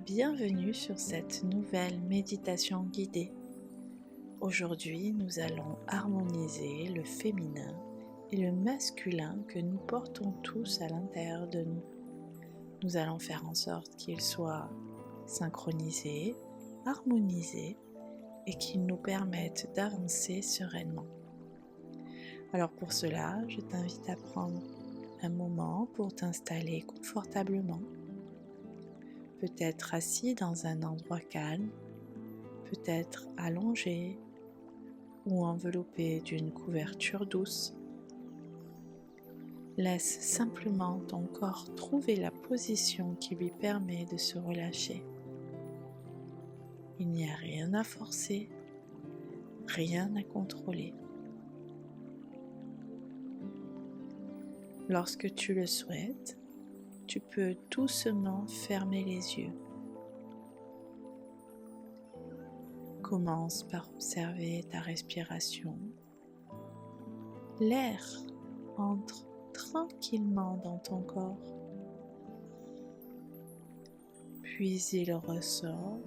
Bienvenue sur cette nouvelle méditation guidée. Aujourd'hui, nous allons harmoniser le féminin et le masculin que nous portons tous à l'intérieur de nous. Nous allons faire en sorte qu'ils soient synchronisés, harmonisés et qu'ils nous permettent d'avancer sereinement. Alors pour cela, je t'invite à prendre un moment pour t'installer confortablement. Peut-être assis dans un endroit calme, peut-être allongé ou enveloppé d'une couverture douce. Laisse simplement ton corps trouver la position qui lui permet de se relâcher. Il n'y a rien à forcer, rien à contrôler. Lorsque tu le souhaites, tu peux doucement fermer les yeux. Commence par observer ta respiration. L'air entre tranquillement dans ton corps, puis il ressort.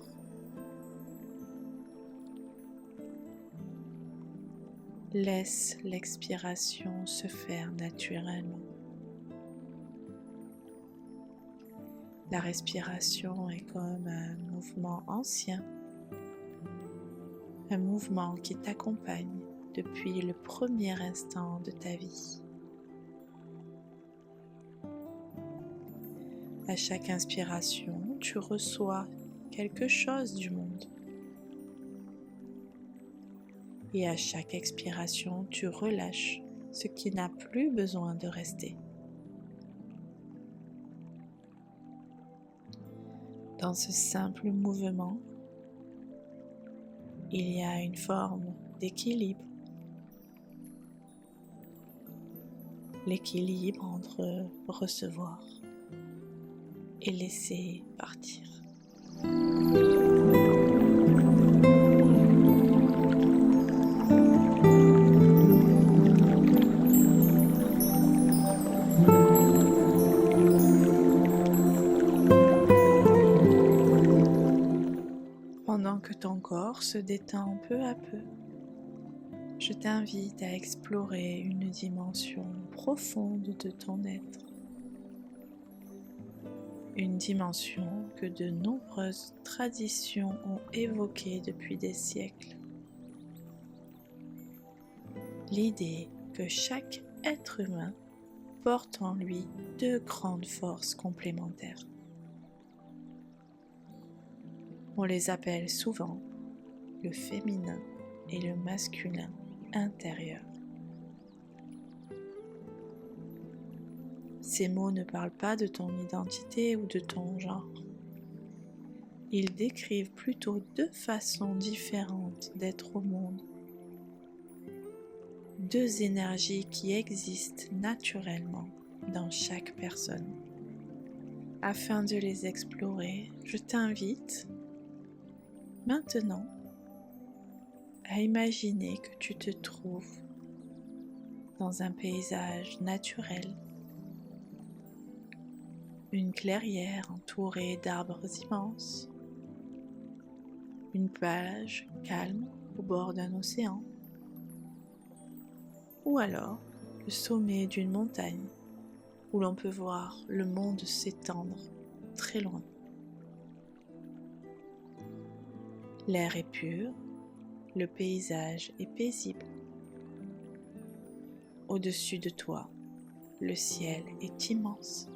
Laisse l'expiration se faire naturellement. La respiration est comme un mouvement ancien, un mouvement qui t'accompagne depuis le premier instant de ta vie. À chaque inspiration, tu reçois quelque chose du monde. Et à chaque expiration, tu relâches ce qui n'a plus besoin de rester. Dans ce simple mouvement, il y a une forme d'équilibre. L'équilibre entre recevoir et laisser partir. Pendant que ton corps se détend peu à peu, je t'invite à explorer une dimension profonde de ton être. Une dimension que de nombreuses traditions ont évoquée depuis des siècles. L'idée que chaque être humain porte en lui deux grandes forces complémentaires. On les appelle souvent le féminin et le masculin intérieur. Ces mots ne parlent pas de ton identité ou de ton genre. Ils décrivent plutôt deux façons différentes d'être au monde. Deux énergies qui existent naturellement dans chaque personne. Afin de les explorer, je t'invite maintenant à imaginer que tu te trouves dans un paysage naturel, une clairière entourée d'arbres immenses, une plage calme au bord d'un océan, ou alors le sommet d'une montagne où l'on peut voir le monde s'étendre très loin. L'air est pur, le paysage est paisible. Au-dessus de toi, le ciel est immense.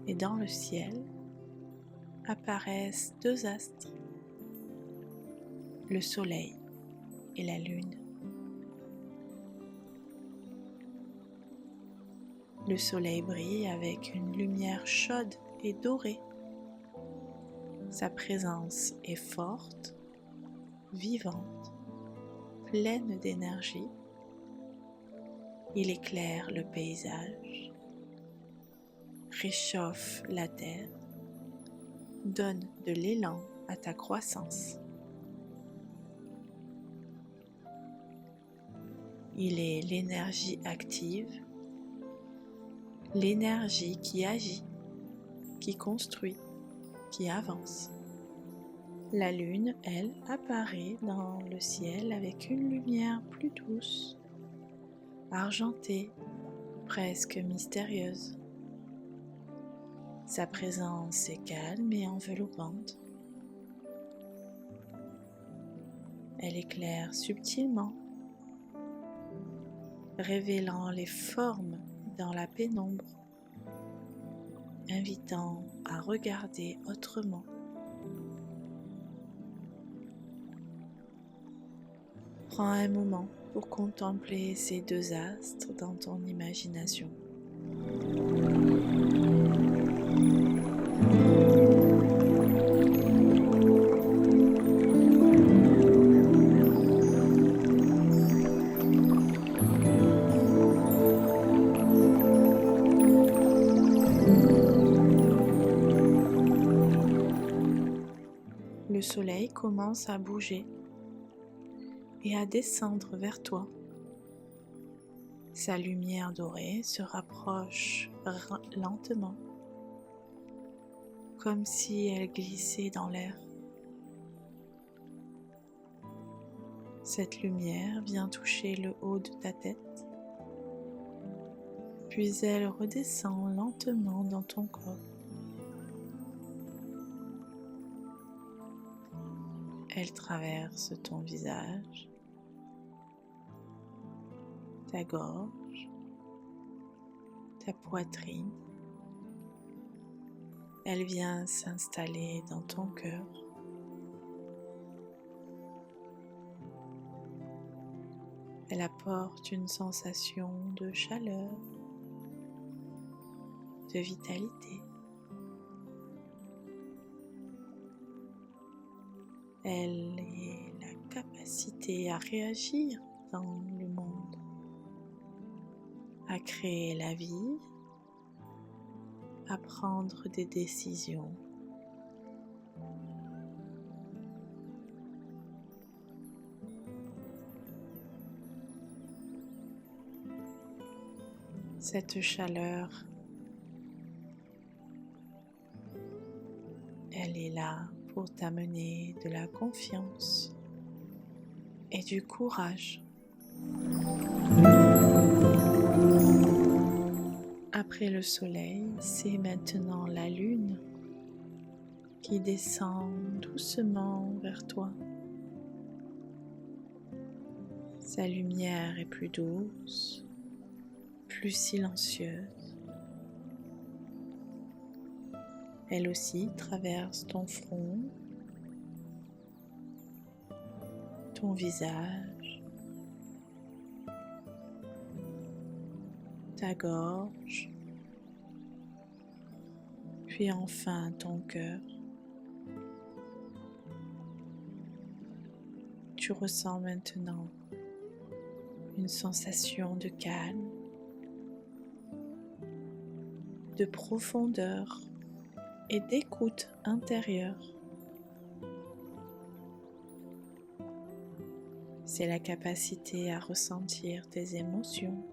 Et dans le ciel apparaissent deux astres, le soleil et la lune. Le soleil brille avec une lumière chaude et dorée. Sa présence est forte, vivante, pleine d'énergie. Il éclaire le paysage, réchauffe la terre, donne de l'élan à ta croissance. Il est l'énergie active, l'énergie qui agit, qui construit, qui avance. La lune, elle, apparaît dans le ciel avec une lumière plus douce, argentée, presque mystérieuse. Sa présence est calme et enveloppante. Elle éclaire subtilement, révélant les formes dans la pénombre, invitant à regarder autrement. Prends un moment pour contempler ces deux astres dans ton imagination. Le soleil commence à bouger et à descendre vers toi. Sa lumière dorée se rapproche lentement, comme si elle glissait dans l'air. Cette lumière vient toucher le haut de ta tête, puis elle redescend lentement dans ton corps. Elle traverse ton visage, ta gorge, ta poitrine. Elle vient s'installer dans ton cœur. Elle apporte une sensation de chaleur, de vitalité. Elle est la capacité à réagir dans le monde, à créer la vie, à prendre des décisions. Cette chaleur, elle est là pour t'amener de la confiance et du courage. Après le soleil, c'est maintenant la lune qui descend doucement vers toi. Sa lumière est plus douce, plus silencieuse. Elle aussi traverse ton front, ton visage, ta gorge, puis enfin ton cœur. Tu ressens maintenant une sensation de calme, de profondeur et d'écoute intérieure. C'est la capacité à ressentir tes émotions,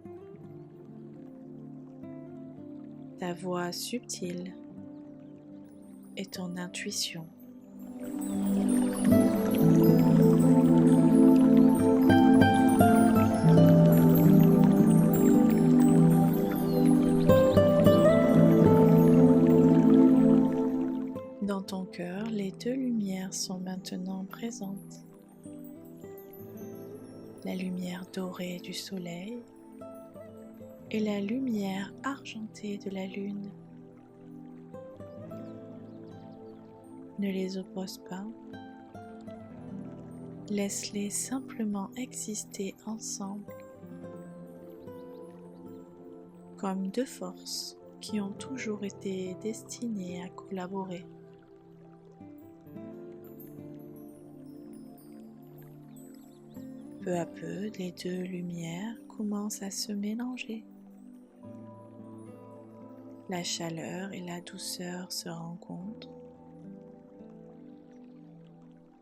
ta voix subtile et ton intuition. Dans ton cœur, les deux lumières sont maintenant présentes. La lumière dorée du soleil et la lumière argentée de la lune. Ne les oppose pas, laisse-les simplement exister ensemble, comme deux forces qui ont toujours été destinées à collaborer. Peu à peu, les deux lumières commencent à se mélanger. La chaleur et la douceur se rencontrent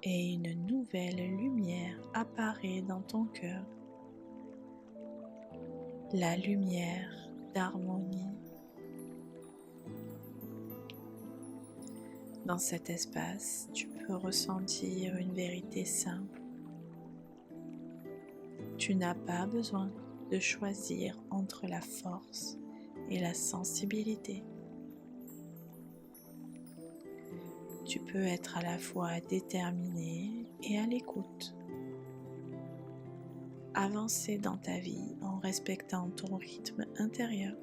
et une nouvelle lumière apparaît dans ton cœur. La lumière d'harmonie. Dans cet espace, tu peux ressentir une vérité simple. Tu n'as pas besoin de choisir entre la force et la sensibilité. Tu peux être à la fois déterminé et à l'écoute. Avancer dans ta vie en respectant ton rythme intérieur.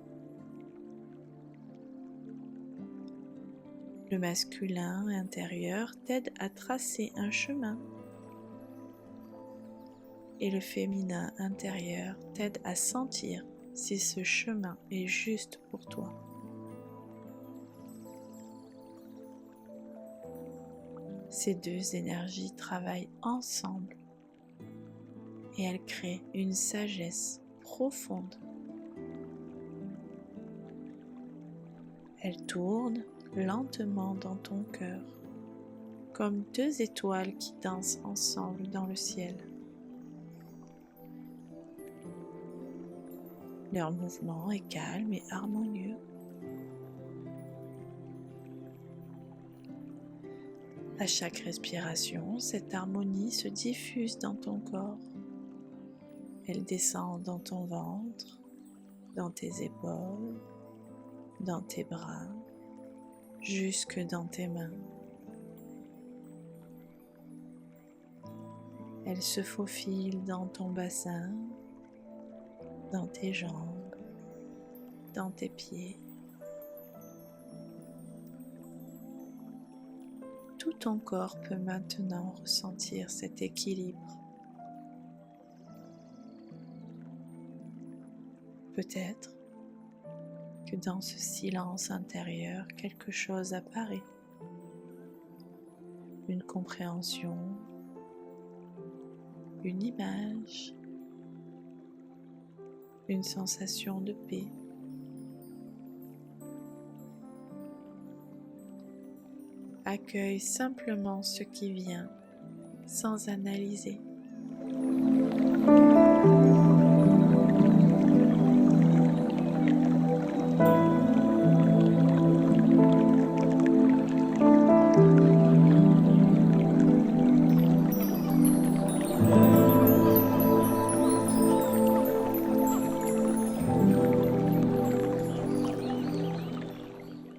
Le masculin intérieur t'aide à tracer un chemin et le féminin intérieur t'aide à sentir si ce chemin est juste pour toi. Ces deux énergies travaillent ensemble et elles créent une sagesse profonde. Elles tournent lentement dans ton cœur, comme deux étoiles qui dansent ensemble dans le ciel. Leur mouvement est calme et harmonieux. À chaque respiration, cette harmonie se diffuse dans ton corps. Elle descend dans ton ventre, dans tes épaules, dans tes bras, jusque dans tes mains. Elle se faufile dans ton bassin, dans tes jambes, dans tes pieds. Tout ton corps peut maintenant ressentir cet équilibre. Peut-être que dans ce silence intérieur, quelque chose apparaît. Une compréhension, une image, une sensation de paix. Accueille simplement ce qui vient, sans analyser.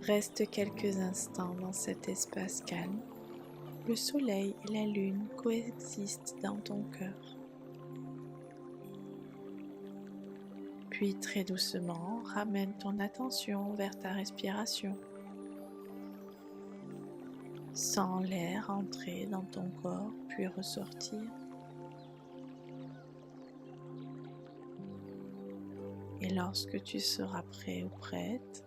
Reste quelques instants dans cet espace calme. Le soleil et la lune coexistent dans ton cœur. Puis très doucement, ramène ton attention vers ta respiration. Sens l'air entrer dans ton corps puis ressortir. Et lorsque tu seras prêt ou prête,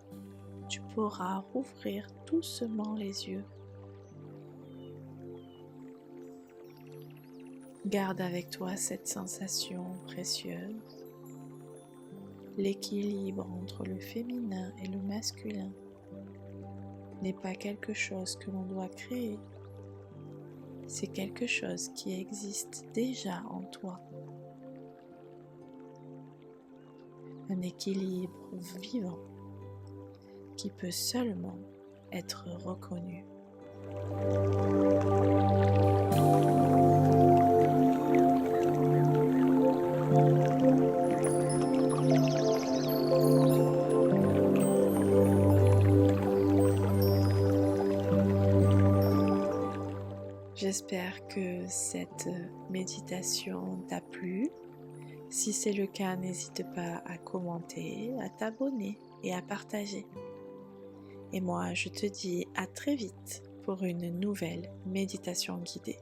tu pourras rouvrir doucement les yeux. Garde avec toi cette sensation précieuse. L'équilibre entre le féminin et le masculin n'est pas quelque chose que l'on doit créer. C'est quelque chose qui existe déjà en toi. Un équilibre vivant qui peut seulement être reconnu. J'espère que cette méditation t'a plu. Si c'est le cas, n'hésite pas à commenter, à t'abonner et à partager. Et moi, je te dis à très vite pour une nouvelle méditation guidée.